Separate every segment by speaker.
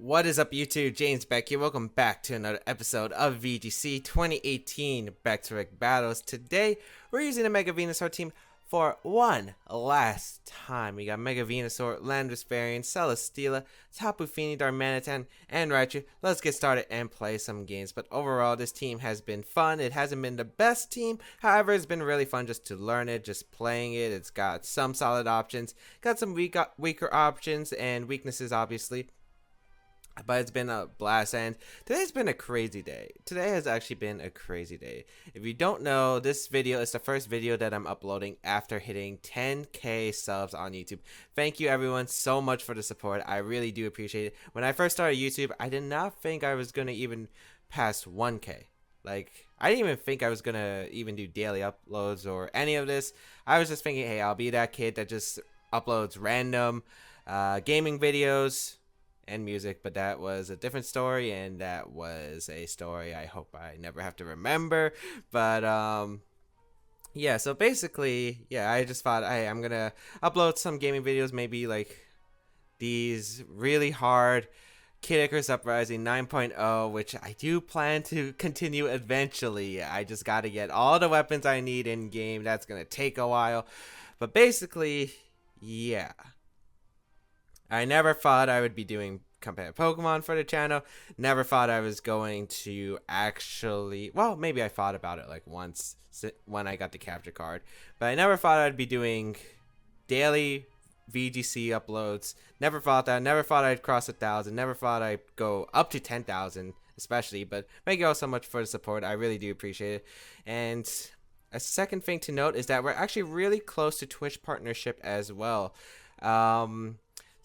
Speaker 1: What is up, YouTube? James Baek here. Welcome back to another episode of VGC 2018 Baek Battles. Today, we're using the Mega Venusaur team for one last time. We got Mega Venusaur, Landorus variant, Celesteela, Tapu Fini, Darmanitan, and Raichu. Let's get started and play some games. But overall, this team has been fun. It hasn't been the best team. However, it's been really fun just to learn it, just playing it. It's got some solid options, got some weaker options and weaknesses, obviously. But it's been a blast, and today's been a crazy day. Today has actually been a crazy day. If you don't know, this video is the first video that I'm uploading after hitting 10K subs on YouTube. Thank you everyone so much for the support. I really do appreciate it. When I first started YouTube, I did not think I was going to even pass 1K. Like, I didn't even think I was going to even do daily uploads or any of this. I was just thinking, hey, I'll be that kid that just uploads random gaming videos and music, but that was a different story, and that was a story I hope I never have to remember. But yeah, so basically, yeah, I just thought, hey, I'm gonna upload some gaming videos, maybe like these really hard Kid Icarus Uprising 9.0, which I do plan to continue eventually. I just gotta get all the weapons I need in game. That's gonna take a while, but basically, yeah, I never thought I would be doing competitive Pokemon for the channel. Never thought I was going to actually, well, maybe I thought about it like once when I got the capture card, but I never thought I'd be doing daily VGC uploads. Never thought that. Never thought I'd cross 1,000. Never thought I'd go up to 10,000 especially. But thank you all so much for the support. I really do appreciate it. And a second thing to note is that we're actually really close to Twitch partnership as well.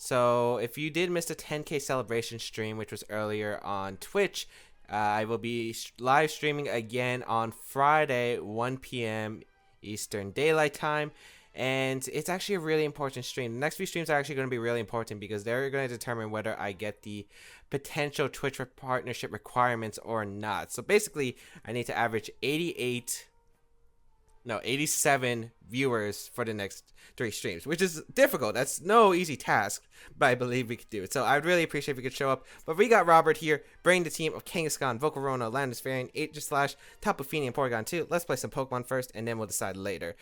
Speaker 1: So if you did miss the 10K celebration stream, which was earlier on Twitch, I will be live streaming again on Friday, 1 p.m. Eastern Daylight Time. And it's actually a really important stream. The next few streams are actually going to be really important because they're going to determine whether I get the potential Twitch partnership requirements or not. So basically, I need to average 87 viewers for the next 3 streams, which is difficult. That's no easy task, but I believe we could do it. So I'd really appreciate if we could show up. But we got Robert here, bringing the team of Kangaskhan, Volcarona, Landorus variant, Aegislash, Tapu Fini, and Porygon 2. Let's play some Pokemon first, and then we'll decide later.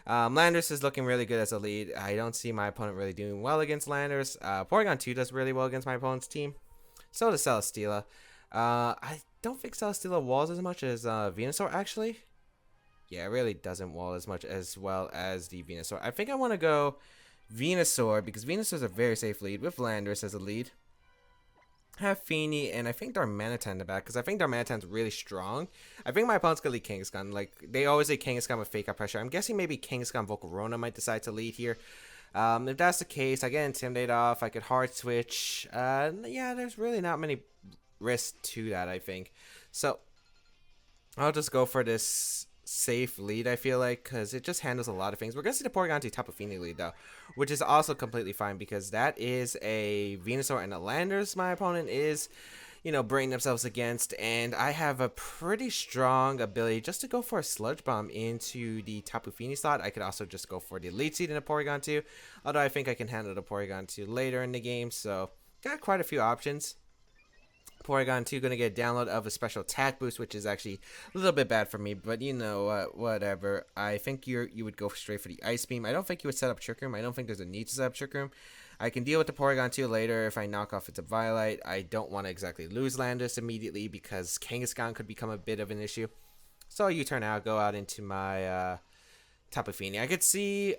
Speaker 1: Landorus is looking really good as a lead. I don't see my opponent really doing well against Landorus. Porygon 2 does really well against my opponent's team. So does Celesteela. I don't think Celesteela walls as much as Venusaur, actually. Yeah, it really doesn't wall as much as well as the Venusaur. I think I want to go Venusaur because Venusaur is a very safe lead with Landorus as a lead. I have Fini and I think Darmanitan in the back because I think Darmanitan's really strong. I think my opponent's going to lead Kangaskhan. Like, they always say Kangaskhan with fake out pressure. I'm guessing maybe Kangaskhan Volcarona might decide to lead here. If that's the case, I get Intimidate off. I could hard switch. Yeah, there's really not many risks to that, I think. So, I'll just go for this safe lead, I feel like, because it just handles a lot of things. We're going to see the Porygon to Tapu Fini lead, though, which is also completely fine because that is a Venusaur and a Landorus my opponent is, you know, bringing themselves against, and I have a pretty strong ability just to go for a Sludge Bomb into the Tapu Fini slot. I could also just go for the lead seed in a Porygon 2, although I think I can handle the Porygon 2 later in the game, so got quite a few options. Porygon 2 going to get a download of a special attack boost, which is actually a little bit bad for me, but you know, whatever. I think you would go straight for the Ice Beam. I don't think you would set up Trick Room. I don't think there's a need to set up Trick Room. I can deal with the Porygon 2 later if I knock off its Violet. I don't want to exactly lose Landorus immediately because Kangaskhan could become a bit of an issue. So I'll U-turn out, go out into my Tapu Fini. I could see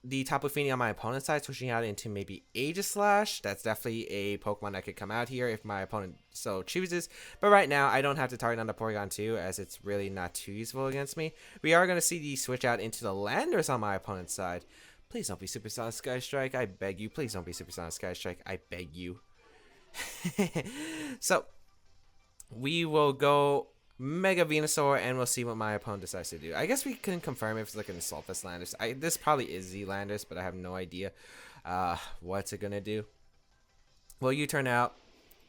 Speaker 1: the Tapu Fini on my opponent's side switching out into maybe Aegislash. That's definitely a Pokemon that could come out here if my opponent so chooses. But right now, I don't have to target on the Porygon 2 as it's really not too useful against me. We are going to see the switch out into the Landorus on my opponent's side. Please don't be Supersonic Sky Strike. I beg you. Please don't be Supersonic Sky Strike. I beg you. So, we will go Mega Venusaur, and we'll see what my opponent decides to do. I guess we can confirm if it's like an Assault Vest Landorus. This probably is the Landorus, but I have no idea what's it going to do. Well, you turn out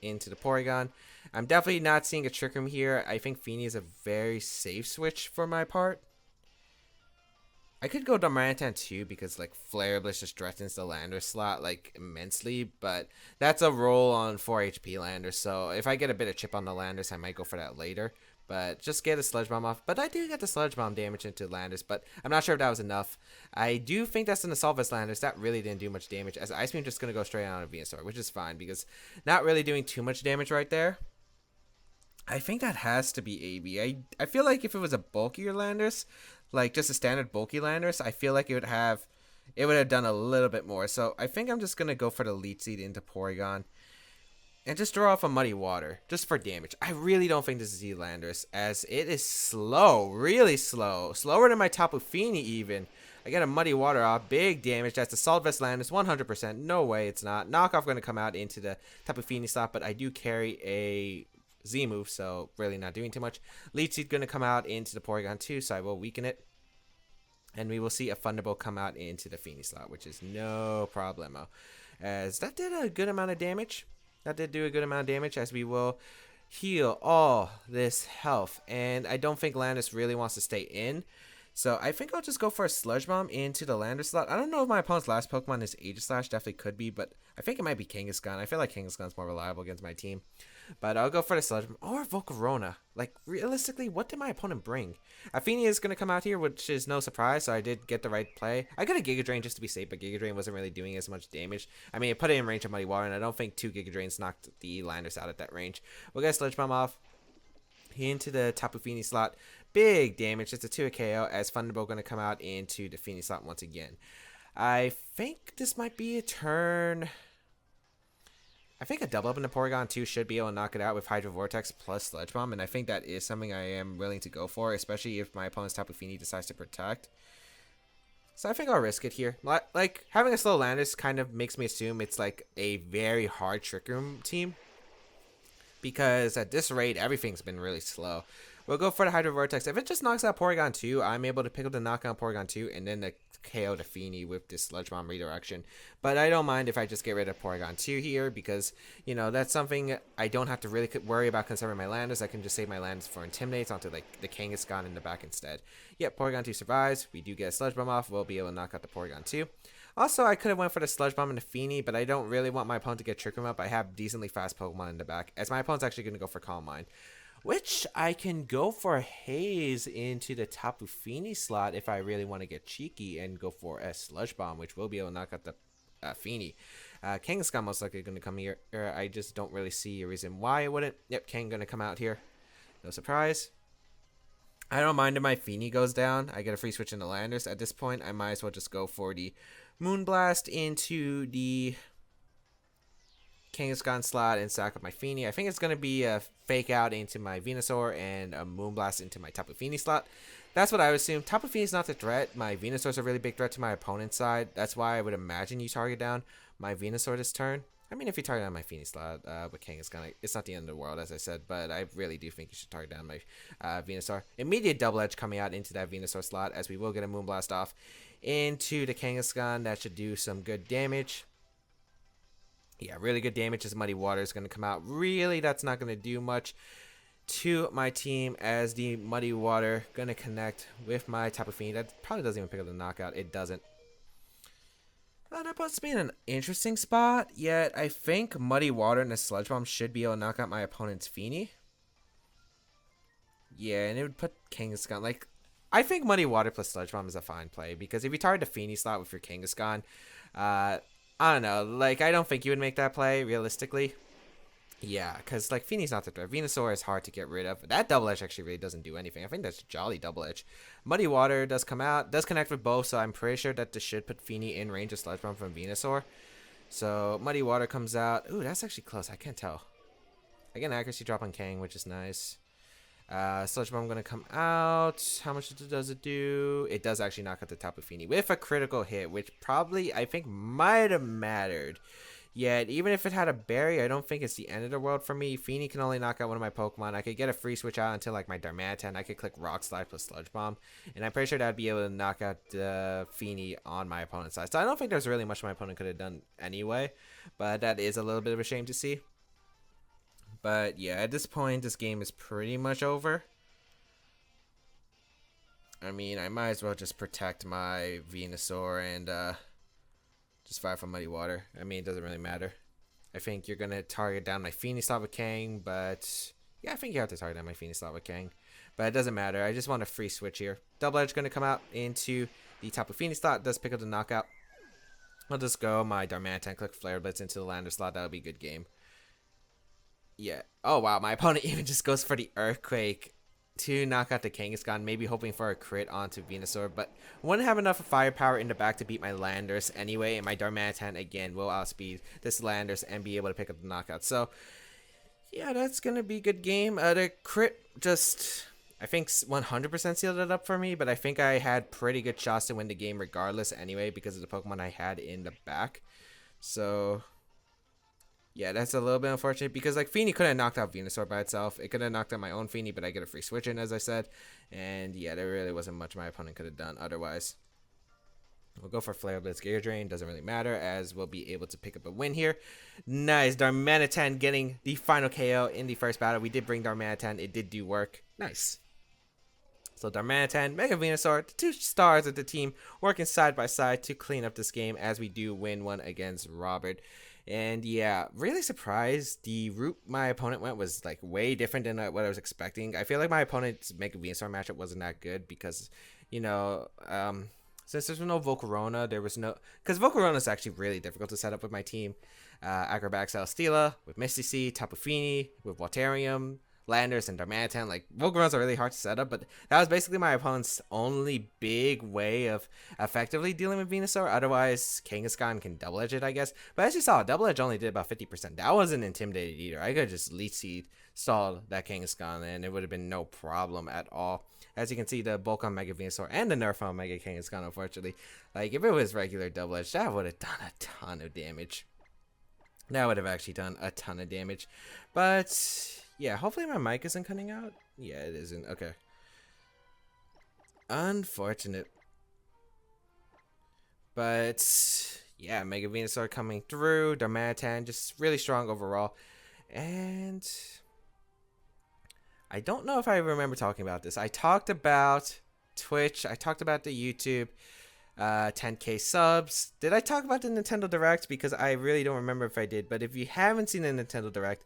Speaker 1: into the Porygon. I'm definitely not seeing a Trick Room here. I think Fini is a very safe switch for my part. I could go Darmanitan too because like Flare Blitz just threatens the Lander slot like immensely, but that's a roll on 4 HP Landers. So if I get a bit of chip on the Landers, I might go for that later. But just get a Sludge Bomb off. But I do get the Sludge Bomb damage into Landers, but I'm not sure if that was enough. I do think that's an Assault Vest Landers. That really didn't do much damage, as Ice Beam just gonna go straight on a Venusaur, which is fine because not really doing too much damage right there. I think that has to be AB. I feel like if it was a bulkier Landers, like just a standard bulky Landers, I feel like it would have done a little bit more. So I think I'm just gonna go for the Leech Seed into Porygon and just draw off a Muddy Water just for damage. I really don't think this is E-Landers, as it is slow, really slow, slower than my Tapu Fini even. I get a Muddy Water off, big damage. That's the Assault Vest Landers, 100%. No way, it's not. Knockoff going to come out into the Tapu Fini slot, but I do carry a Z move, so really not doing too much. Leech Seed going to come out into the Porygon too, so I will weaken it. And we will see a Thunderbolt come out into the Fini slot, which is no problemo. As that did a good amount of damage. That did do a good amount of damage, as we will heal all this health. And I don't think Landis really wants to stay in. So I think I'll just go for a Sludge Bomb into the Lander slot. I don't know if my opponent's last Pokemon is Aegislash. Definitely could be, but I think it might be Kangaskhan. I feel like Kangaskhan's more reliable against my team. But I'll go for the Sludge Bomb. Or Volcarona. Like, realistically, what did my opponent bring? Athenia is going to come out here, which is no surprise, so I did get the right play. I got a Giga Drain just to be safe, but Giga Drain wasn't really doing as much damage. I mean, it put it in range of Muddy Water, and I don't think 2 Giga Drains knocked the Landers out at that range. We'll get Sludge Bomb off into the Tapu Fini slot. Big damage. It's a 2 KO, as Thunderbolt going to come out into the Fini slot once again. I think this might be a turn. I think a double up in the Porygon 2 should be able to knock it out with Hydro Vortex plus Sludge Bomb, and I think that is something I am willing to go for, especially if my opponent's Tapu Fini decides to protect. So I think I'll risk it here. Like, having a slow Landis kind of makes me assume it's like a very hard Trick Room team, because at this rate, everything's been really slow. We'll go for the Hydro Vortex. If it just knocks out Porygon 2, I'm able to pick up the knockout Porygon 2 and then the KO to Fini with this Sludge Bomb redirection. But I don't mind if I just get rid of Porygon 2 here, because, you know, that's something I don't have to really worry about conserving my Landers. I can just save my Landers for Intimidates onto, like, the Kangaskhan in the back instead. Yep, Porygon 2 survives. We do get a Sludge Bomb off. We'll be able to knock out the Porygon 2. Also, I could have went for the Sludge Bomb and the Fini, but I don't really want my opponent to get Trick Room up. I have decently fast Pokemon in the back, as my opponent's actually going to go for Calm Mind, which I can go for Haze into the Tapu Fini slot if I really want to get cheeky and go for a Sludge Bomb, which will be able to knock out the Fini. Kangaskhan most likely going to come here. I just don't really see a reason why it wouldn't. Yep, Kang going to come out here. No surprise. I don't mind if my Fini goes down. I get a free switch into Landers. At this point, I might as well just go for the Moonblast into the Kangaskhan slot and sack up my Fini. I think it's going to be a Fake Out into my Venusaur and a Moonblast into my Tapu Fini slot. That's what I would assume. Tapu Fini's not the threat. My Venusaur's a really big threat to my opponent's side. That's why I would imagine you target down my Venusaur this turn. I mean, if you target down my Fini slot with Kangaskhan, it's not the end of the world, as I said, but I really do think you should target down my Venusaur. Immediate Double Edge coming out into that Venusaur slot, as we will get a Moonblast off into the Kangaskhan. That should do some good damage. Yeah, really good damage as Muddy Water is going to come out. Really, that's not going to do much to my team, as the Muddy Water going to connect with my Tapu Fini. That probably doesn't even pick up the knockout. It doesn't. That puts me in an interesting spot, yet I think Muddy Water and a Sludge Bomb should be able to knock out my opponent's Fini. Yeah, and it would put Kangaskhan, like, I think Muddy Water plus Sludge Bomb is a fine play, because if you target the Fini slot with your Kangaskhan, I don't know, like, I don't think you would make that play, realistically. Yeah, because, like, Fini's not the threat. Venusaur is hard to get rid of. That Double Edge actually really doesn't do anything. I think that's Jolly Double Edge. Muddy Water does come out, does connect with both, so I'm pretty sure that this should put Fini in range of Sludge Bomb from Venusaur. So, Muddy Water comes out. Ooh, that's actually close. I can't tell. I get an accuracy drop on Kang, which is nice. Sludge Bomb going to come out. How much does it do? It does actually knock out the Tapu Fini with a critical hit, which probably, I think, might have mattered. Yet, even if it had a berry, I don't think it's the end of the world for me. Fini can only knock out one of my Pokemon. I could get a free switch out until, like, my Darmanitan. I could click Rock Slide plus Sludge Bomb. And I'm pretty sure that I'd be able to knock out the Fini on my opponent's side. So I don't think there's really much my opponent could have done anyway. But that is a little bit of a shame to see. But, yeah, at this point, this game is pretty much over. I mean, I might as well just protect my Venusaur and just fire from Muddy Water. I mean, it doesn't really matter. I think you're going to target down my Venusaur with Kang, but yeah, I think you have to target down my Venusaur with Kang. But it doesn't matter. I just want a free switch here. Double Edge going to come out into the Tapu Fini slot. Does pick up the knockout. I'll just go my Darmanitan, click Flare Blitz into the Lander slot. That'll be a good game. Yeah. Oh, wow. My opponent even just goes for the Earthquake to knock out the Kangaskhan, maybe hoping for a crit onto Venusaur, but wouldn't have enough firepower in the back to beat my Landers anyway, and my Darmanitan, again, will outspeed this Landers and be able to pick up the knockout. So, yeah, that's going to be a good game. The crit just, I think, 100% sealed it up for me, but I think I had pretty good shots to win the game regardless anyway because of the Pokemon I had in the back. So, yeah, that's a little bit unfortunate because, like, Fini could have knocked out Venusaur by itself. It could have knocked out my own Fini, but I get a free switch in, as I said. And, yeah, there really wasn't much my opponent could have done otherwise. We'll go for Flare Blitz, Gear Drain. Doesn't really matter, as we'll be able to pick up a win here. Nice. Darmanitan getting the final KO in the first battle. We did bring Darmanitan. It did do work. Nice. So Darmanitan, Mega Venusaur, the 2 stars of the team, working side by side to clean up this game as we do win one against Robert. And yeah, really surprised. The route my opponent went was like way different than what I was expecting. I feel like my opponent's Mega Venusaur matchup wasn't that good because, you know, since there's no Volcarona, there was no... Because Volcarona is actually really difficult to set up with my team. Acrobat Celesteela, with Misty C, Tapu Fini, with Voltarium, Landers, and Darmanitan. Like, Volcaronas are really hard to set up, but that was basically my opponent's only big way of effectively dealing with Venusaur. Otherwise, Kangaskhan can double edge it, I guess. But as you saw, double edge only did about 50%. That wasn't intimidated either. I could just Leech Seed stall that Kangaskhan, and it would have been no problem at all. As you can see, the bulk on Mega Venusaur and the nerf on Mega Kangaskhan, unfortunately. Like, if it was regular double edge, that would have done a ton of damage. That would have actually done a ton of damage. But yeah, hopefully my mic isn't cutting out. Yeah, it isn't. Okay. Unfortunate. But yeah, Mega Venusaur coming through. Darmanitan just really strong overall. And I don't know if I remember talking about this. I talked about Twitch. I talked about the YouTube 10K subs. Did I talk about the Nintendo Direct? Because I really don't remember if I did. But if you haven't seen the Nintendo Direct,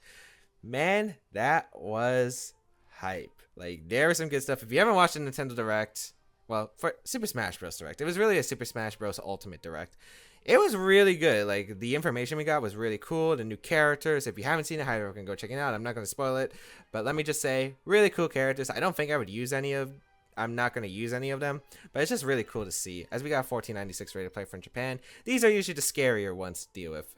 Speaker 1: man, that was hype. Like, there was some good stuff. If you haven't watched the Nintendo Direct, well, for Super Smash Bros. Direct, it was really a Super Smash Bros. Ultimate Direct. It was really good. Like, the information we got was really cool. The new characters. If you haven't seen it, highly recommend go check it out. I'm not going to spoil it. But let me just say, really cool characters. I don't think I would use any of... I'm not going to use any of them. But it's just really cool to see. As we got 1496 rated play from Japan. These are usually the scarier ones to deal with.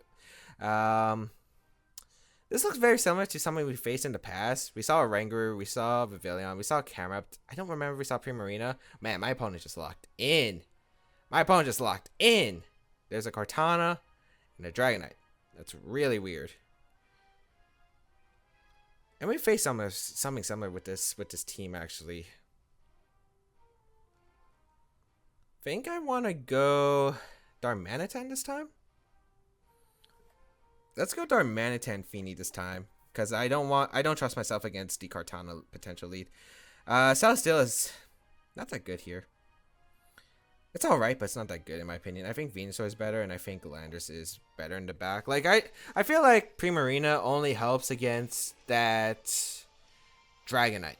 Speaker 1: This looks very similar to something we faced in the past. We saw a Rangaroo, we saw Vivillon, we saw Camerupt. I don't remember if we saw Primarina. Man, my opponent just locked in. My opponent just locked in. There's a Cortana and a Dragonite. That's really weird. And we faced something similar with this team, actually. Think I want to go Darmanitan this time? Let's go Darmanitan Fini this time, because I don't trust myself against the Cortana potential lead. Celesteela is not that good here. It's alright, but it's not that good in my opinion. I think Venusaur is better, and I think Landers is better in the back. Like, I feel like Primarina only helps against that Dragonite.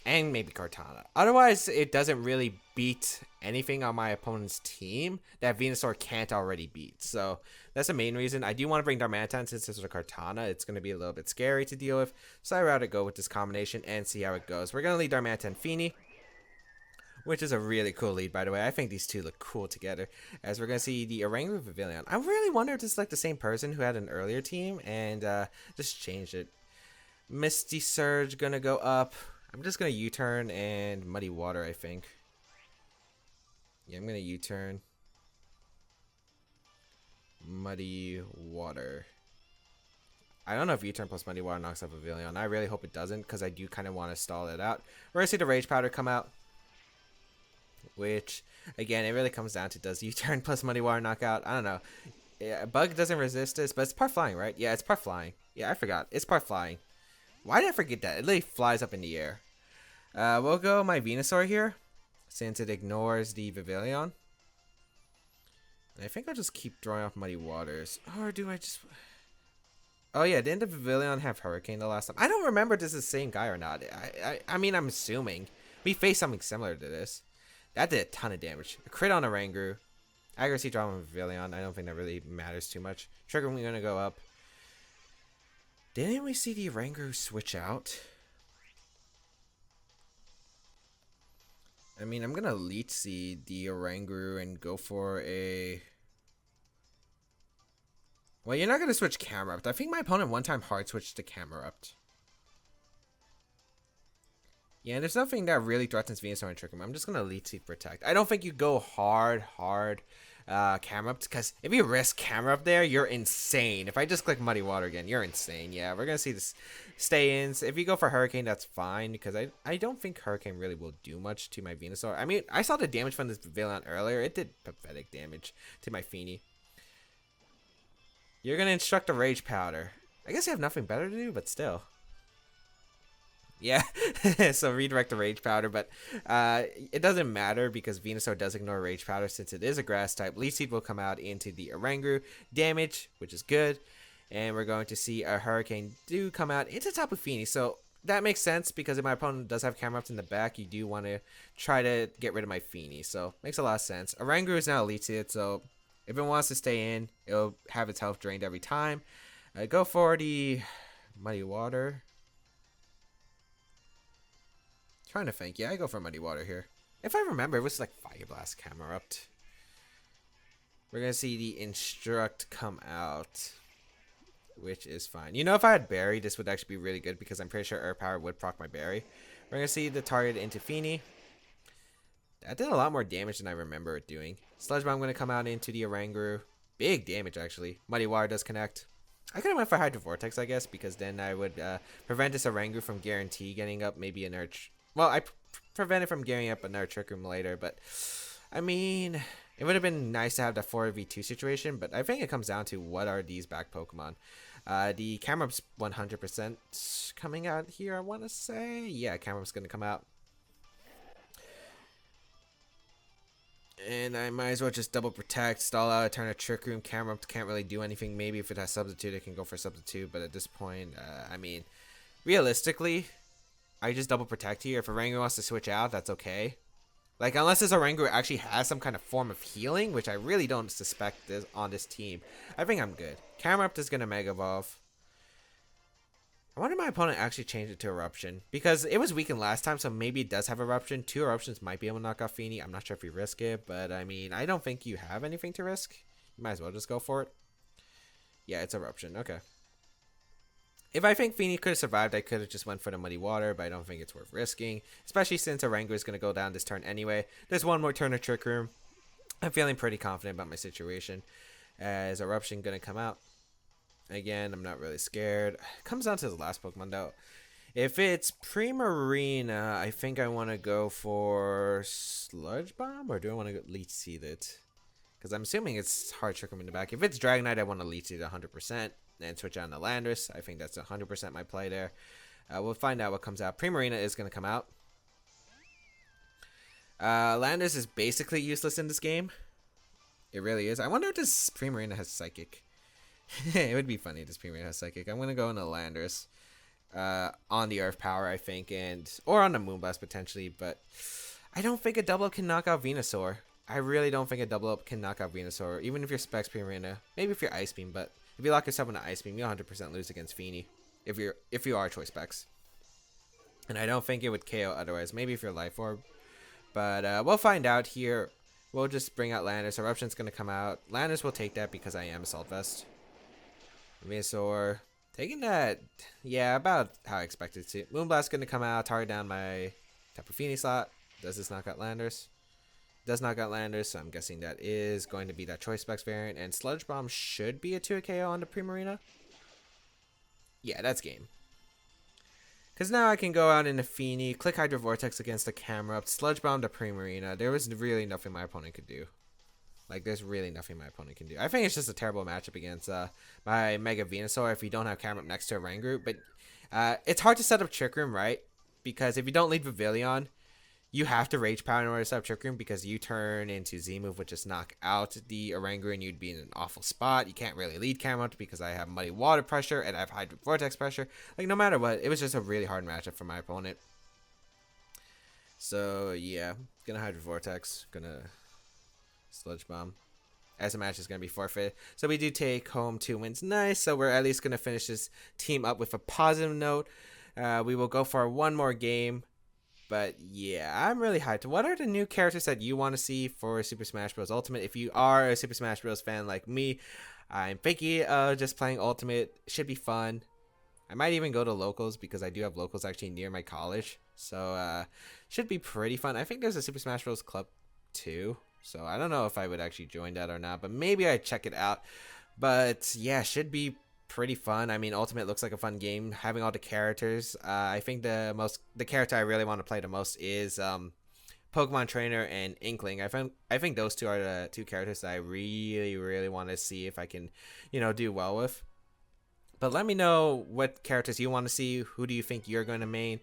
Speaker 1: And maybe Cortana. Otherwise, it doesn't really beat anything on my opponent's team that Venusaur can't already beat. So, that's the main reason. I do want to bring Darmanitan since this is a Cortana. It's going to be a little bit scary to deal with. So, I'd rather go with this combination and see how it goes. We're going to lead Darmanitan Fini, which is a really cool lead, by the way. I think these two look cool together. As we're going to see the Oranguru Vivillon. I really wonder if this is like the same person who had an earlier team and just changed it. Misty Surge going to go up. I'm just going to U-turn and Muddy Water, I think. Yeah, I'm going to U-turn. Muddy Water. I don't know if U-turn plus Muddy Water knocks out Vivillon. I really hope it doesn't, because I do kind of want to stall it out. We're going to see the Rage Powder come out. Which, again, it really comes down to, does U-turn plus Muddy Water knock out? I don't know. Yeah, Bug doesn't resist this, but it's part flying, right? Yeah, it's part flying. Yeah, I forgot. It's part flying. Why did I forget that? It literally flies up in the air. We'll go my Venusaur here. since it ignores the Pavilion. And I think I'll just keep drawing off Muddy Waters. Or do I just... Oh yeah, didn't the Pavilion have Hurricane the last time? I don't remember if this is the same guy or not. I mean, I'm assuming. We faced something similar to this. That did a ton of damage. A crit on a Rangaroo. Accuracy drop on Pavilion. I don't think that really matters too much. Trigger, we're going to go up. Didn't we see the Rangaroo switch out? I mean, I'm going to Leech Seed the Rangaroo and go for a... Well, you're not going to switch Camerupt. I think my opponent one time hard switched to Camerupt. Yeah, and there's nothing that really threatens Venusaur and Trick Room. I'm just going to Leech Seed Protect. I don't think you go hard Camerupt, because if you risk Camerupt there, you're insane. If I just click Muddy Water again, you're insane. Yeah, we're going to see this stay in. If you go for Hurricane, that's fine, because I don't think Hurricane really will do much to my Venusaur. I mean, I saw the damage from this Pavilion earlier. It did pathetic damage to my Feeny. You're going to instruct a Rage Powder. I guess you have nothing better to do, but still. Yeah, so redirect the Rage Powder, but it doesn't matter because Venusaur does ignore Rage Powder since it is a grass type. Leech Seed will come out into the Oranguru. Damage, which is good. And we're going to see a Hurricane do come out into Tapu Fini. So that makes sense because if my opponent does have Camerupt in the back, you do want to try to get rid of my Fini. So makes a lot of sense. Oranguru is now Leech Seed, so if it wants to stay in, it'll have its health drained every time. Go for the Muddy Water. Trying to think. Yeah, I go for Muddy Water here. If I remember, it was like Fire Blast Camerupt. We're going to see the Instruct come out, which is fine. You know, if I had Berry, this would actually be really good because I'm pretty sure Earth Power would proc my Berry. We're going to see the target into Fini. That did a lot more damage than I remember it doing. Sludge Bomb going to come out into the Oranguru. Big damage, actually. Muddy Water does connect. I could have went for Hydro Vortex, I guess, because then I would prevent this Oranguru from guarantee getting up maybe an Arch. Well, I prevent it from gearing up another Trick Room later, but I mean, it would have been nice to have that 4v2 situation, but I think it comes down to what are these back Pokemon. The Camerupt's 100% coming out here, I want to say. Yeah, Camerupt's going to come out. And I might as well just double protect, stall out, turn a Trick Room. Camerupt can't really do anything. Maybe if it has Substitute, it can go for Substitute, but at this point, I mean, realistically, I just double protect here. If Oranguru wants to switch out, that's okay. Like, unless this Oranguru actually has some kind of form of healing, which I really don't suspect this on this team, I think I'm good. Camerupt is going to Mega Evolve. I wonder if my opponent actually changed it to Eruption. Because it was weakened last time, so maybe it does have Eruption. 2 Eruptions might be able to knock off Fini. I'm not sure if you risk it, but I mean, I don't think you have anything to risk. You might as well just go for it. Yeah, it's Eruption. Okay. If I think Fini could have survived, I could have just went for the Muddy Water, but I don't think it's worth risking. Especially since Oranguru is going to go down this turn anyway. There's one more turn of Trick Room. I'm feeling pretty confident about my situation. As Eruption going to come out. Again, I'm not really scared. It comes down to the last Pokemon though. If it's Primarina, I think I want to go for Sludge Bomb, or do I want to Leech Seed it? Because I'm assuming it's hard Trick Room in the back. If it's Dragonite, I want to Leech Seed 100%. And switch on to Landorus. I think that's 100% my play there. We'll find out what comes out. Primarina is going to come out. Landorus is basically useless in this game. It really is. I wonder if this Primarina has Psychic. It would be funny if this Primarina has Psychic. I'm going to go into Landorus. On the Earth Power, I think. Or on the Moonblast, potentially. But I don't think a double up can knock out Venusaur. I really don't think a double up can knock out Venusaur. Even if you're Specs Primarina. Maybe if you're Ice Beam, but if you lock yourself in an Ice Beam, you'll 100% lose against Fini. If you are Choice Specs. And I don't think it would KO otherwise. Maybe if you're Life Orb. But we'll find out here. We'll just bring out Landorus. Eruption's going to come out. Landorus will take that because I am Assault Vest. Venusaur taking that. Yeah, about how I expected to. Moonblast's going to come out. Target down my Tapu Fini slot. Does this knock out Landorus? Does knock out Landorus, so I'm guessing that is going to be that Choice Specs variant. And Sludge Bomb should be a 2 KO on the Primarina. Yeah, that's game. Because now I can go out into Fini, click Hydro Vortex against the Camerupt, Sludge Bomb to Primarina. There was really nothing my opponent could do. Like, there's really nothing my opponent can do. I think it's just a terrible matchup against my Mega Venusaur if you don't have Camerupt next to a Rangaroo. But it's hard to set up Trick Room, right? Because if you don't lead Pavilion, you have to Rage Power in order to stop Trick Room because you turn into Z move, which is knock out the Oranguru, you'd be in an awful spot. You can't really lead Camelot because I have Muddy Water pressure and I have Hydro Vortex pressure. Like, no matter what, it was just a really hard matchup for my opponent. So, yeah, gonna Hydro Vortex, gonna Sludge Bomb. As the match is going to be forfeited. So we do take home 2 wins. Nice. So we're at least going to finish this team up with a positive note. We will go for one more game. But yeah, I'm really hyped. What are the new characters that you want to see for Super Smash Bros. Ultimate? If you are a Super Smash Bros. Fan like me, I'm thinking just playing Ultimate. Should be fun. I might even go to locals because I do have locals actually near my college. So should be pretty fun. I think there's a Super Smash Bros. Club too. So I don't know if I would actually join that or not, but maybe I'd check it out. But yeah, should be pretty fun. I mean, Ultimate looks like a fun game. Having all the characters, I think the character I really want to play the most is Pokemon Trainer and Inkling. I think those two are the 2 characters that I really want to see if I can, do well with. But let me know what characters you want to see. Who do you think you're going to main?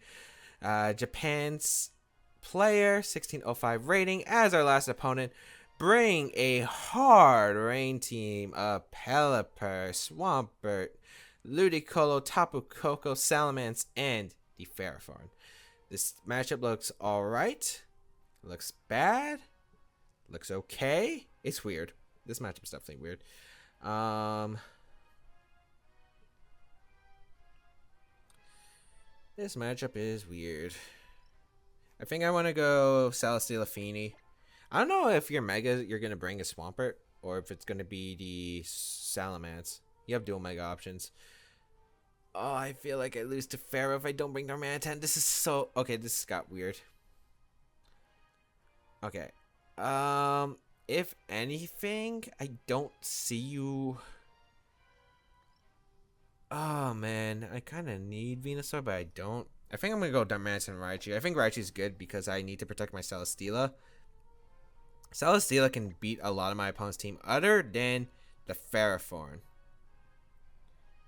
Speaker 1: Japan's player 1605 rating as our last opponent, bring a hard rain team of Pelipper, Swampert, Ludicolo, Tapu Koko, Salamence, and the Ferrothorn. This matchup looks alright, looks bad, looks okay. It's weird. This matchup's definitely weird. This matchup is weird. I think I want to go Celesteela Feeny. I don't know if you're Mega, you're going to bring a Swampert, or if it's going to be the Salamence. You have dual Mega options. Oh, I feel like I lose to Pharaoh if I don't bring Darmanitan. This is so... Okay, this got weird. Okay. If anything, I don't see you... Oh, man. I kind of need Venusaur, but I don't. I think I'm going to go Darmanitan and Raichu. I think Raichu's good because I need to protect my Celesteela. Celesteela can beat a lot of my opponent's team other than the Ferrothorn.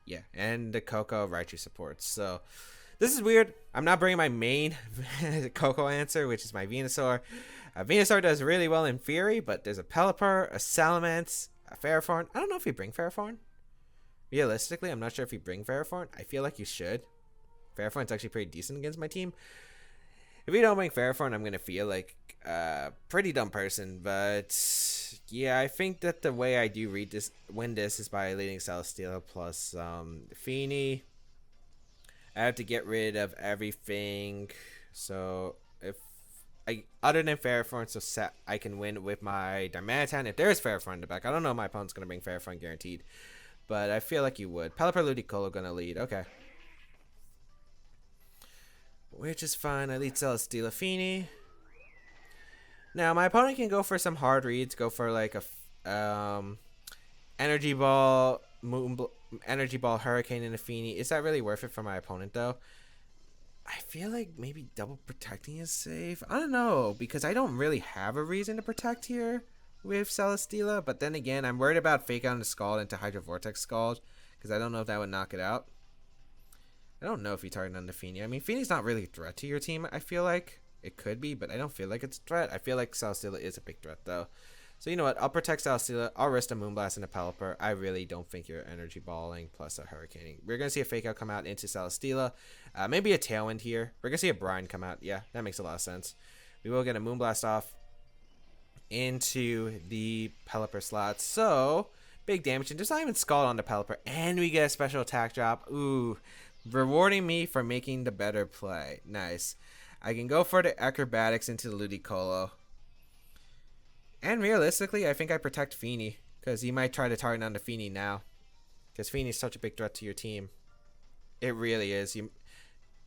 Speaker 1: Yeah, and the Koko Raichu supports. So, this is weird. I'm not bringing my main Koko answer, which is my Venusaur. Venusaur does really well in Fury, but there's a Pelipper, a Salamence, a Ferrothorn. I don't know if you bring Ferrothorn. Realistically, I'm not sure if you bring Ferrothorn. I feel like you should. Ferrothorn's actually pretty decent against my team. If you don't bring Ferrothorn, I'm going to feel like a pretty dumb person. But yeah, I think that the way I do win this is by leading Celesteela plus Feeny. I have to get rid of everything. So if other than Ferrothorn, so I can win with my Darmanitan. If there is Ferrothorn in the back, I don't know if my opponent's going to bring Ferrothorn guaranteed. But I feel like you would. Pelipper Ludicolo going to lead. Okay. Which is fine. I lead Celesteela Feeny. Now, my opponent can go for some hard reads. Go for like a Energy Ball, Energy Ball, Hurricane, and a Feeny. Is that really worth it for my opponent, though? I feel like maybe double protecting is safe. I don't know, because I don't really have a reason to protect here with Celesteela. But then again, I'm worried about Fake Out the Scald into Hydro Vortex Scald, because I don't know if that would knock it out. I don't know if you target on the Feeny. I mean, Feeny's not really a threat to your team, I feel like. It could be, but I don't feel like it's a threat. I feel like Celesteela is a big threat, though. So, you know what? I'll protect Celesteela. I'll risk a Moonblast and a Pelipper. I really don't think you're Energy Balling plus a Hurricaning. We're going to see a Fake Out come out into Celesteela. Maybe a Tailwind here. We're going to see a Brine come out. Yeah, that makes a lot of sense. We will get a Moonblast off into the Pelipper slot. So, big damage. And there's not even Scald on the Pelipper. And we get a special attack drop. Ooh. Rewarding me for making the better play. Nice. I can go for the Acrobatics into the Ludicolo. And realistically, I think I protect Feeny. Because he might try to target on the Feeny now. Because Feeny is such a big threat to your team. It really is.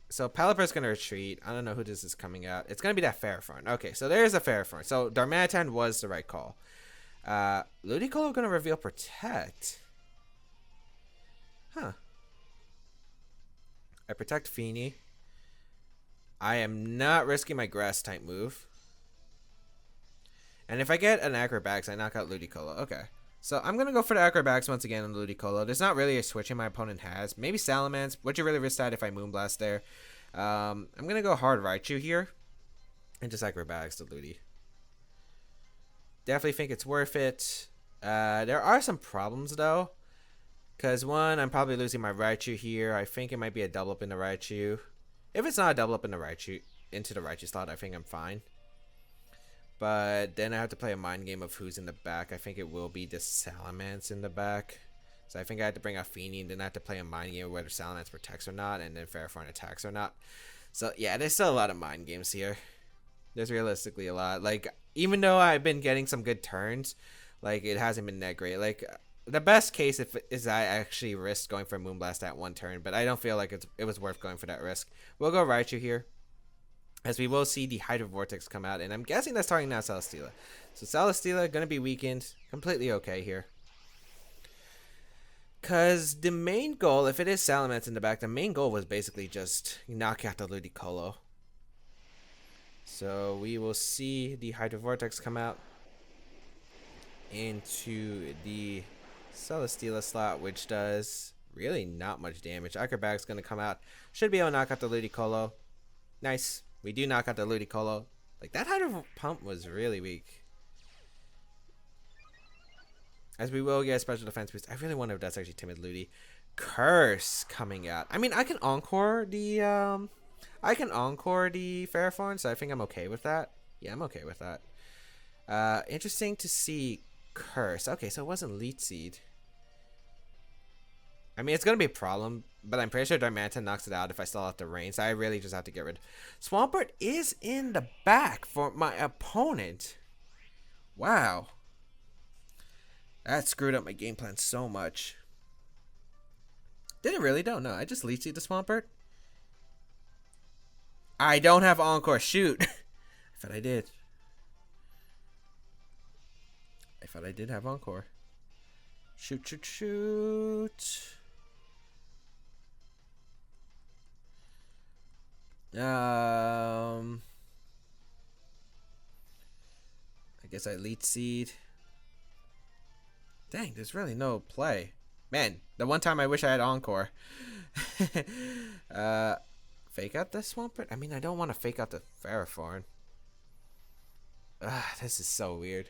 Speaker 1: So Pelipper's going to retreat. I don't know who this is coming out. It's going to be that Ferrothorn. Okay, so there's a Ferrothorn. So Darmanitan was the right call. Ludicolo going to reveal Protect. Huh. I protect Feeny. I am not risking my Grass type move. And if I get an Acrobatics, I knock out Ludicolo. Okay. So I'm going to go for the Acrobatics once again on Ludicolo. There's not really a switching my opponent has. Maybe Salamence. Would you really risk that if I Moonblast there? I'm going to go hard Raichu here. And just acrobatics to Ludi. Definitely think it's worth it. There are some problems though. Because one, I'm probably losing my Raichu here. I think it might be a double up in the Raichu. If it's not a double up in the Raichu, into the Raichu slot, I think I'm fine. But then I have to play a mind game of who's in the back. I think it will be the Salamence in the back. So I think I have to bring out Feeny, and then I have to play a mind game of whether Salamence protects or not, and then Ferrothorn attacks or not. So yeah, there's still a lot of mind games here. There's realistically a lot. Like, even though I've been getting some good turns, like, it hasn't been that great. Like, the best case is I actually risked going for Moonblast at one turn, but I don't feel like it was worth going for that risk. We'll go Raichu here, as we will see the Hydro Vortex come out, and I'm guessing that's targeting now Celesteela. So Celesteela gonna be weakened, completely okay here. Cause the main goal, if it is Salamence in the back, the main goal was basically just knock out the Ludicolo. So we will see the Hydro Vortex come out into the Celesteela slot, which does really not much damage. Acrobatic's gonna come out, should be able to knock out the Ludicolo. Nice. We do knock out the Ludicolo. Like, that Hydro Pump was really weak. As we will get a special defense boost. I really wonder if that's actually Timid Ludi. Curse coming out. I mean, I can encore the Ferrothorn, so I think I'm okay with that. Yeah, I'm okay with that. Interesting to see Curse. Okay, so it wasn't Leech Seed. I mean, it's gonna be a problem, but I'm pretty sure Darmanitan knocks it out if I still have the rain, so I really just have to get rid. Swampert is in the back for my opponent. Wow. That screwed up my game plan so much. Did it really? Don't know. I just Leech Seed the Swampert. I don't have Encore. Shoot. I thought I did. I thought I did have Encore. Shoot, shoot, shoot. I guess I Leech Seed. Dang, there's really no play. Man, the one time I wish I had Encore. Fake out the Swampert? I mean, I don't want to fake out the Ferrothorn. This is so weird.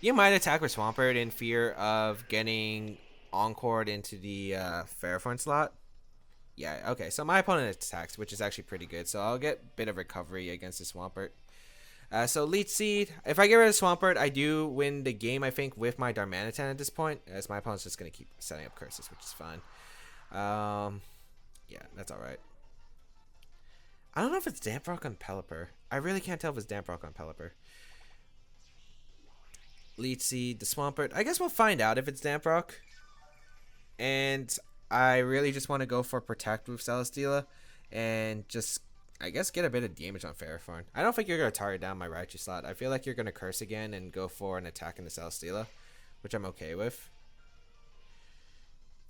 Speaker 1: You might attack with Swampert in fear of getting Encored into the Ferrothorn slot. Yeah, okay, so my opponent attacks, which is actually pretty good. So I'll get a bit of recovery against the Swampert. So Leech Seed. If I get rid of Swampert, I do win the game, I think, with my Darmanitan at this point. As my opponent's just going to keep setting up curses, which is fine. Yeah, that's alright. I don't know if it's Damp Rock on Pelipper. I really can't tell if it's Damp Rock on Pelipper. Leech Seed, the Swampert. I guess we'll find out if it's Damp Rock. And I really just want to go for Protect with Celesteela. And just, I guess, get a bit of damage on Ferrothorn. I don't think you're going to target down my Raichu slot. I feel like you're going to Curse again and go for an attack in the Celesteela, which I'm okay with.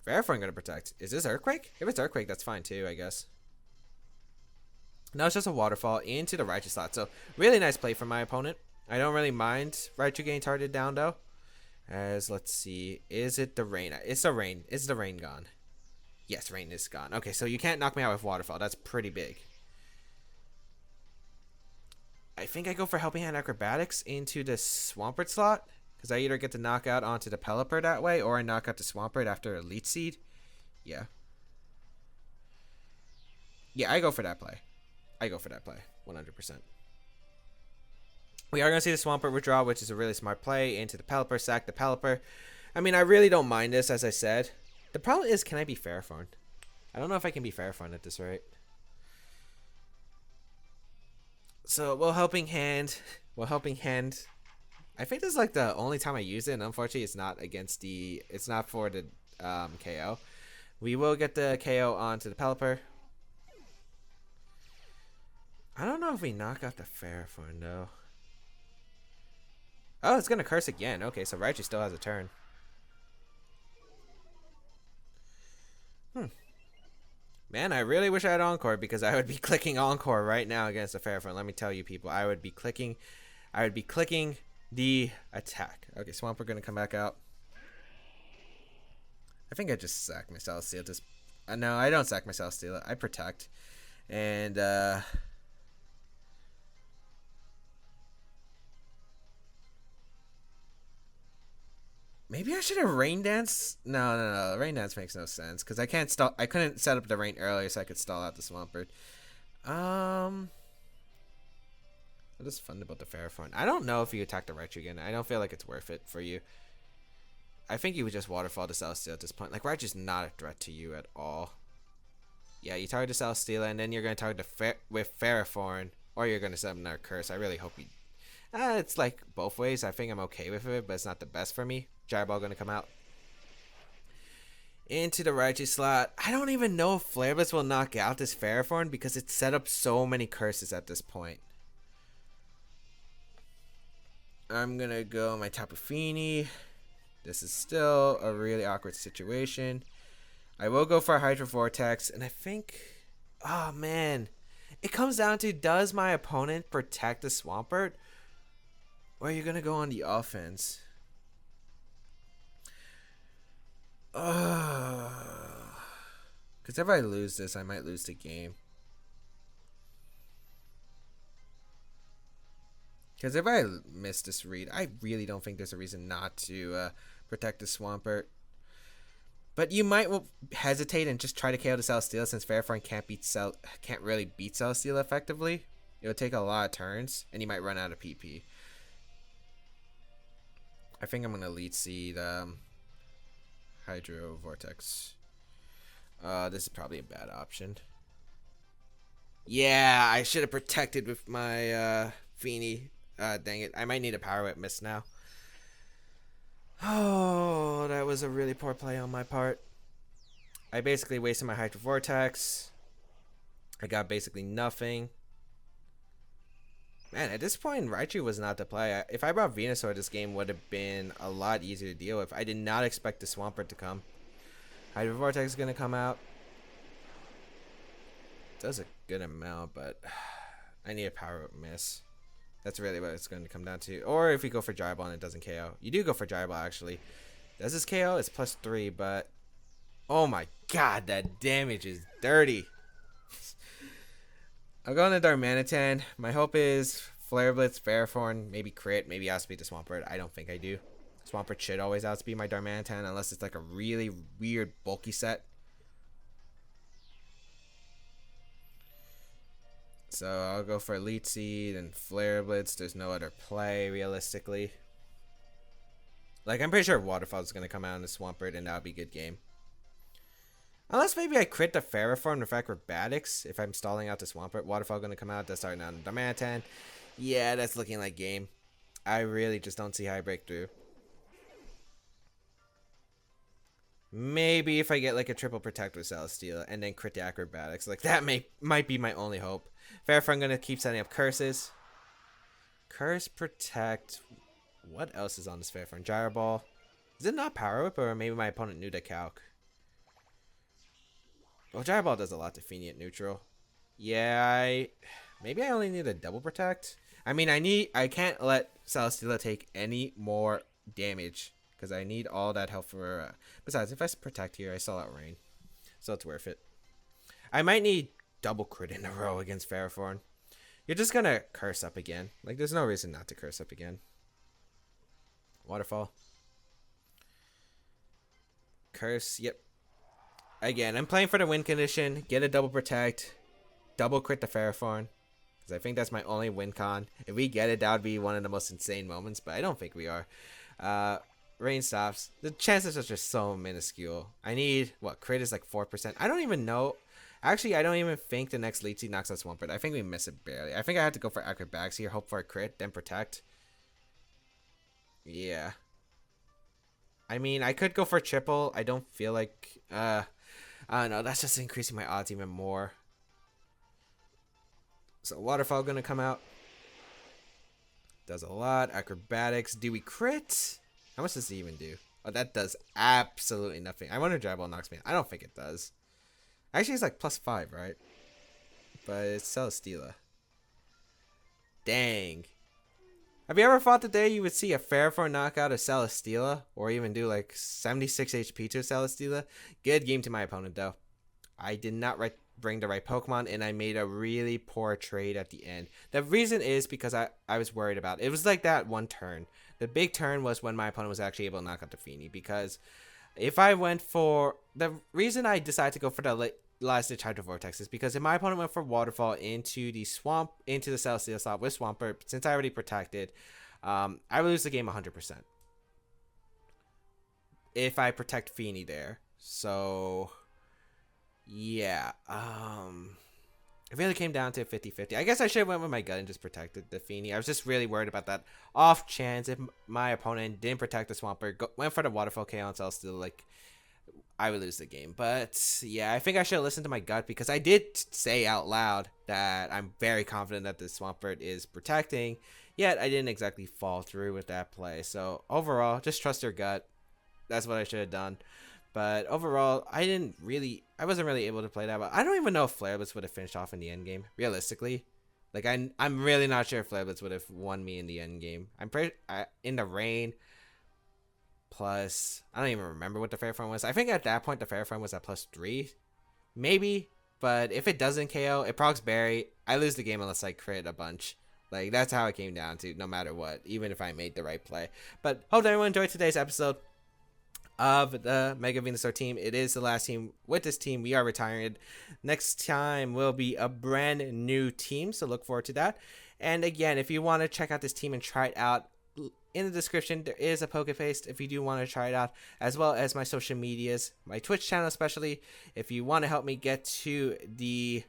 Speaker 1: Ferrothorn going to Protect. Is this Earthquake? If it's Earthquake, that's fine too, I guess. Now it's just a Waterfall into the Raichu slot. So, really nice play from my opponent. I don't really mind Raichu getting targeted down, though. As, let's see. Is it the Rain? It's the Rain. Is the Rain gone? Yes, Rain is gone. Okay, so you can't knock me out with Waterfall. That's pretty big. I think I go for Helping Hand Acrobatics into the Swampert slot. Because I either get to knock out onto the Pelipper that way, or I knock out the Swampert after a Leech Seed. Yeah. Yeah, I go for that play. 100%. We are going to see the Swampert withdraw, which is a really smart play, into the Pelipper, sack the Pelipper. I mean, I really don't mind this, as I said. The problem is, can I be Ferrothorn? I don't know if I can be Ferrothorn at this rate. So, we'll Helping Hand. I think this is like the only time I use it, and unfortunately it's not against the, it's not for the KO. We will get the KO onto the Pelipper. I don't know if we knock out the Ferrothorn though. Oh, it's gonna Curse again. Okay, so Raichu still has a turn. Man, I really wish I had Encore, because I would be clicking Encore right now against the Ferrothorn. Let me tell you, people, I would be clicking the attack. Okay, Swampert gonna come back out. I think I just sack my Celesteela. No, I don't sack my Celesteela. I Protect. And Maybe I should have rain dance. No. Rain dance makes no sense because I can't stall. I couldn't set up the rain earlier, so I could stall out the Swampert. What is fun about the Ferrothorn? I don't know if you attack the Raichu again. I don't feel like it's worth it for you. I think you would just waterfall the Celesteela at this point. Like, Raichu's not a threat to you at all. Yeah, you target the Celesteela, and then you're going to target with Ferrothorn, or you're going to set up another Curse. I really hope you... it's like both ways. I think I'm okay with it, but it's not the best for me. Gyro Ball going to come out. Into the Raichu slot. I don't even know if Flare Blitz will knock out this Ferrothorn because it's set up so many curses at this point. I'm going to go my Tapu Fini. This is still a really awkward situation. I will go for a Hydro Vortex, and I think... Oh, man. It comes down to, does my opponent protect the Swampert? Or are you going to go on the offense? Because if I lose this, I might lose the game. Because if I miss this read, I really don't think there's a reason not to protect the Swampert. But you might hesitate and just try to KO the Celesteela since Ferrothorn can't really beat Celesteela effectively. It would take a lot of turns, and you might run out of PP. I think I'm going to Leech Seed Hydro Vortex. This is probably a bad option. Yeah, I should have protected with my Fini. Dang it. I might need a Power Whip miss now. Oh, that was a really poor play on my part. I basically wasted my Hydro Vortex. I got basically nothing. Man, at this point, Raichu was not the play. If I brought Venusaur, this game would have been a lot easier to deal with. I did not expect the Swampert to come. Hydro Vortex is going to come out. Does a good amount, but I need a Power Up miss. That's really what it's going to come down to. Or if you go for Gyro Ball and it doesn't KO. You do go for Gyro Ball, actually. Does this KO? It's +3, but... Oh my god, that damage is dirty. I'm going to Darmanitan. My hope is Flare Blitz, Ferrothorn, maybe crit, maybe outspeed the Swampert. I don't think I do. Swampert should always outspeed my Darmanitan unless it's like a really weird bulky set. So I'll go for Leech Seed and Flare Blitz. There's no other play realistically. Like, I'm pretty sure Waterfall is going to come out in the Swampert and that'll be a good game. Unless maybe I crit the Ferrothorn with Acrobatics if I'm stalling out the Swampert. Waterfall going to come out. That's starting out in Darmanitan. Yeah, that's looking like game. I really just don't see how I break through. Maybe if I get like a triple protect with Celesteela and then crit the Acrobatics. Like, that might be my only hope. Ferrothorn going to keep setting up curses. Curse, protect. What else is on this Ferrothorn? Gyro Ball. Is it not Power Whip, or maybe my opponent knew the calc? Well, Gyro Ball does a lot to Fini at neutral. Yeah, maybe I only need a double protect. I mean, I can't let Celesteela take any more damage because I need all that health for. Besides, if I protect here, I still out rain, so it's worth it. I might need double crit in a row against Ferrothorn. You're just gonna curse up again. Like, there's no reason not to curse up again. Waterfall. Curse. Yep. Again, I'm playing for the win condition. Get a double protect. Double crit the Ferrothorn. Because I think that's my only win con. If we get it, that would be one of the most insane moments. But I don't think we are. Rain stops. The chances are just so minuscule. I need, what, crit is like 4%. I don't even know. Actually, I don't even think the next Leech Seed knocks out Swampert. I think we miss it barely. I think I have to go for Acrobatics here. Hope for a crit, then protect. Yeah. I mean, I could go for triple. I don't feel like... I don't know. That's just increasing my odds even more. So Waterfall gonna come out. Does a lot. Acrobatics. Do we crit? How much does it even do? Oh, that does absolutely nothing. I wonder if Gyro Ball knocks me out. I don't think it does. Actually, it's like +5, right? But it's Celesteela. Dang. Have you ever thought the day you would see a Ferrothorn knock out a Celesteela? Or even do like 76 HP to a Celesteela? Good game to my opponent, though. I did not bring the right Pokemon, and I made a really poor trade at the end. The reason is because I was worried about it. It was like that one turn. The big turn was when my opponent was actually able to knock out the Feeny, because if I went for the reason I decided to go for the last ditch Hydro Vortex is because if my opponent went for Waterfall into the swamp, into the Celestial slot with Swampert, since I already protected, I would lose the game 100% if I protect Feeny there. So yeah, it really came down to 50-50. I guess I should have went with my gut and just protected the Feeny. I was just really worried about that off chance if my opponent didn't protect the Swampert, went for the Waterfall KO, so still like I would lose the game. But yeah, I think I should have listened to my gut, because I did say out loud that I'm very confident that the Swampert is protecting, yet I didn't exactly fall through with that play. So overall, just trust your gut. That's what I should have done. But overall, I wasn't really able to play that well. I don't even know if Flare Blitz would have finished off in the end game, realistically. Like, I'm really not sure if Flare Blitz would have won me in the end game. I'm pretty, in the rain, plus, I don't even remember what the Fair Form was. I think at that point, the Fair Form was at +3, maybe. But if it doesn't KO, it procs Berry, I lose the game unless I crit a bunch. Like, that's how it came down to, no matter what, even if I made the right play. But hope everyone enjoyed today's episode of the Mega Venusaur team. It is the last team with this team. We are retiring. Next time will be a brand new team, so look forward to that. And again, if you want to check out this team and try it out, in the description there is a Pokepaste if you do want to try it out, as well as my social medias, my Twitch channel especially. If you want to help me get to the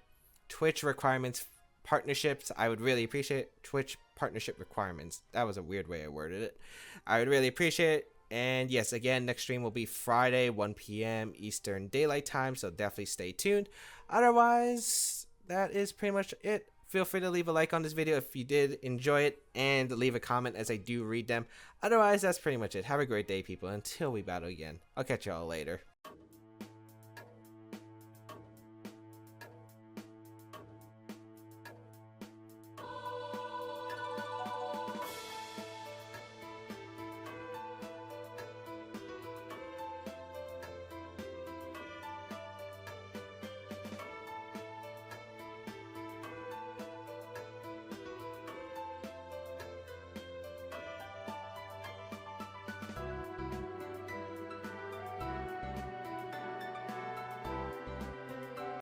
Speaker 1: Twitch requirements partnerships, I would really appreciate Twitch partnership requirements. That was a weird way I worded it. I would really appreciate it. And yes, again, next stream will be Friday, 1 p.m. Eastern Daylight Time, so definitely stay tuned. Otherwise, that is pretty much it. Feel free to leave a like on this video if you did enjoy it, and leave a comment as I do read them. Otherwise, that's pretty much it. Have a great day, people. Until we battle again. I'll catch y'all later.